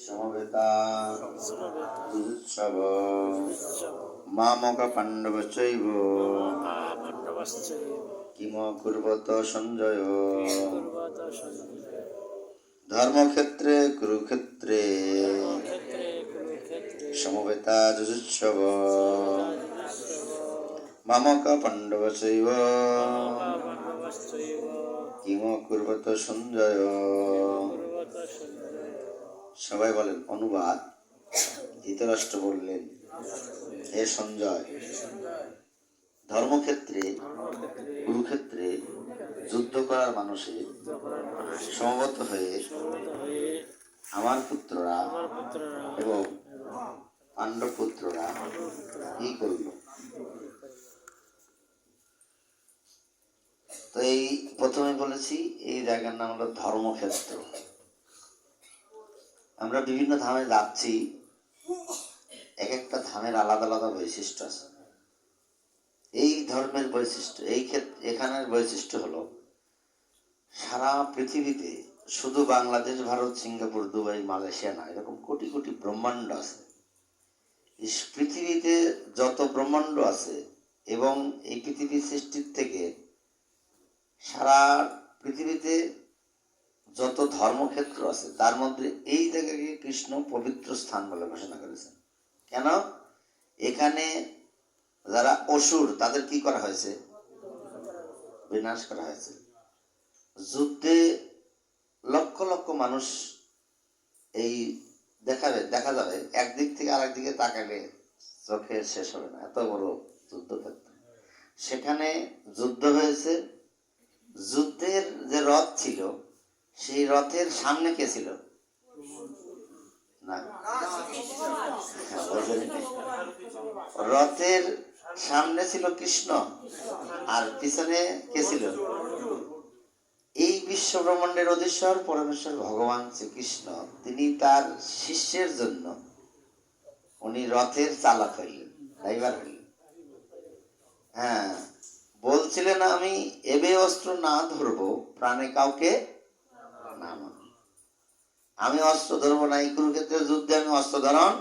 সমবেতা যুজুৎসব মামক পাণ্ডবশ্চৈব Kim কুর্বত Sanjay ধর্মক্ষেত্রে কুরুক্ষেত্রে সমবেতা যুজুৎসব মামক পাণ্ডবশ্চৈব Kim কুর্বত Sanjay. সবাই বলেন অনুবাদ। ধৃতরাষ্ট্র বললেন, হে সঞ্জয়, ধর্মক্ষেত্রে কুরুক্ষেত্রে যুদ্ধ করার মানুষে সমবেত হয়ে আমার পুত্ররা এবং পাণ্ডব পুত্ররা কি করল। তো এই প্রথমে বলেছি এই জায়গার নাম হলো ধর্মক্ষেত্র। আমরা বিভিন্ন ধামে যাচ্ছি, এক একটা ধামের আলাদা আলাদা বৈশিষ্ট্য আছে। এই ধর্মের বৈশিষ্ট্য এখানের বৈশিষ্ট্য হলো সারা পৃথিবীতে শুধু Bangladesh, Bharat, Singapore, Dubai, Malaysia না, এরকম কোটি কোটি ব্রহ্মাণ্ড আছে। এই পৃথিবীতে যত ব্রহ্মাণ্ড আছে এবং এই পৃথিবী সৃষ্টির থেকে সারা পৃথিবীতে যত ধর্মক্ষেত্র আছে তার মধ্যে এই জায়গাকে কৃষ্ণ পবিত্র স্থান বলে ঘোষণা করেছেন। কেন? এখানে যারা অসুর তাদের কি করা হয়েছে? বিনাশ করা হয়েছে। যুদ্ধে লক্ষ লক্ষ মানুষ এই দেখা যাবে, একদিক থেকে আরেক দিকে তাকালে চোখে শেষ হবে না, এত বড় যুদ্ধক্ষেত্র। সেখানে যুদ্ধ হয়েছে। যুদ্ধের যে রথ ছিল সেই রথের সামনে কে ছিল? না, রথের সামনে ছিল কৃষ্ণ আর পিছনে কে ছিল? এই বিশ্ব ব্রহ্মাণ্ডের অধীশ্বর পরমেশ্বর ভগবান শ্রীকৃষ্ণ। তিনি তার শিষ্যের জন্য উনি রথের চালক হইলেন, ড্রাইভার হইলেন। হ্যাঁ, বলছিলেন আমি এবে অস্ত্র না ধরবো, প্রাণে কাউকে না মানব। আমি অস্ত্র ধরবো না, এই কুরুক্ষেত্রের যুদ্ধে আমি অস্ত্র ধারণ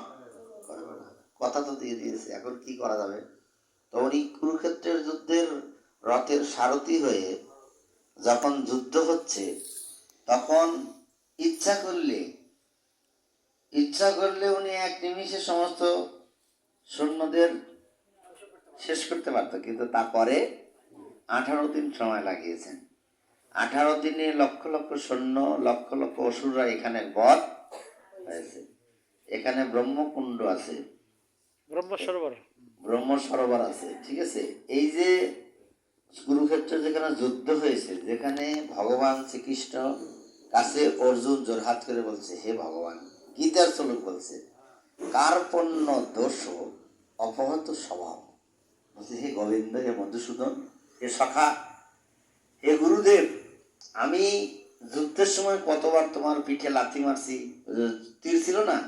করবো না। কথা তো দিয়ে দিয়েছে, এখন কি করা যাবে? তো উনি কুরুক্ষেত্রের যুদ্ধের রথের সারথি হয়ে যখন যুদ্ধ হচ্ছে তখন ইচ্ছা করলে উনি এক নিমিষে সমস্ত সৈন্যদের শেষ করতে পারত, কিন্তু তারপরে 18 দিন সময় লাগিয়েছেন। 18 দিনে লক্ষ লক্ষ সৈন্য, লক্ষ লক্ষ অসুররা এখানে বধ হয়েছে। এখানে ব্রহ্মকুণ্ড আছে, ব্রহ্ম সরোবর আছে, ঠিক আছে। এই যে কুরুক্ষেত্রে যেখানে যুদ্ধ হয়েছে, যেখানে ভগবান শ্রীকৃষ্ণ কাছে অর্জুন জোরহাত করে বলছে, হে ভগবান, গীতার শ্লোক বলছে, কার্পণ্য দোষ অপহত স্বভাব। বলছে, হে গোবিন্দ, হে মধুসূদন, হে সখা, হে গুরুদেব, আমি যুদ্ধের সময় কতবার তোমার পিঠে লাথি মারছি, তীর ছিল না,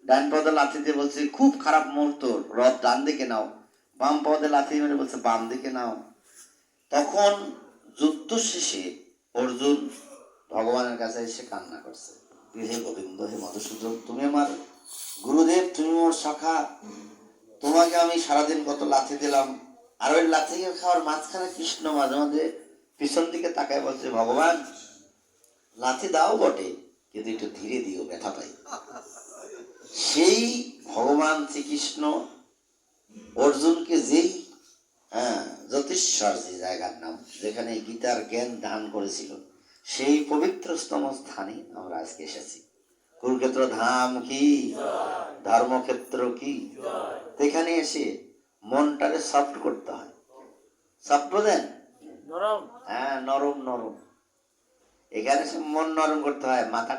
ডান পদে লাথি দিয়ে বলছে খুব খারাপ মুহূর্ত, রথ ডান দিকে নাও, বাম পদে লাথি মেরে বলছে বাম দিকে নাও। তখন যুদ্ধ শেষে অর্জুন ভগবানের কাছে এসে কান্না করছে, হে গোবিন্দ, হে মধুসূদন, তুমি আমার গুরুদেব, তুমি আমার সখা, তোমাকে আমি সারাদিন কত লাথি দিলাম। আর ওই লাথি খাওয়ার মাঝখানে কৃষ্ণ মাঝে মাঝে পিছন দিকে তাকায় বলছে, ভগবান, লাথি দাও বটে, কিন্তু একটু ধীরে দিও, ব্যথা পাই। সেই ভগবান শ্রীকৃষ্ণ অর্জুনকে যেই জ্যোতিষ্বর, যে জায়গার নাম, যেখানে গীতার জ্ঞান দান করেছিল, সেই পবিত্রতম স্থানে আমরা আজকে এসেছি। কুরুক্ষেত্র ধাম কি, ধর্মক্ষেত্র কি। এখানে এসে মনটাকে সফট করতে হয়। সফট বোঝেন? হ্যাঁ, নরম নরম। এখানে মন নরম করতে হয়, মাথা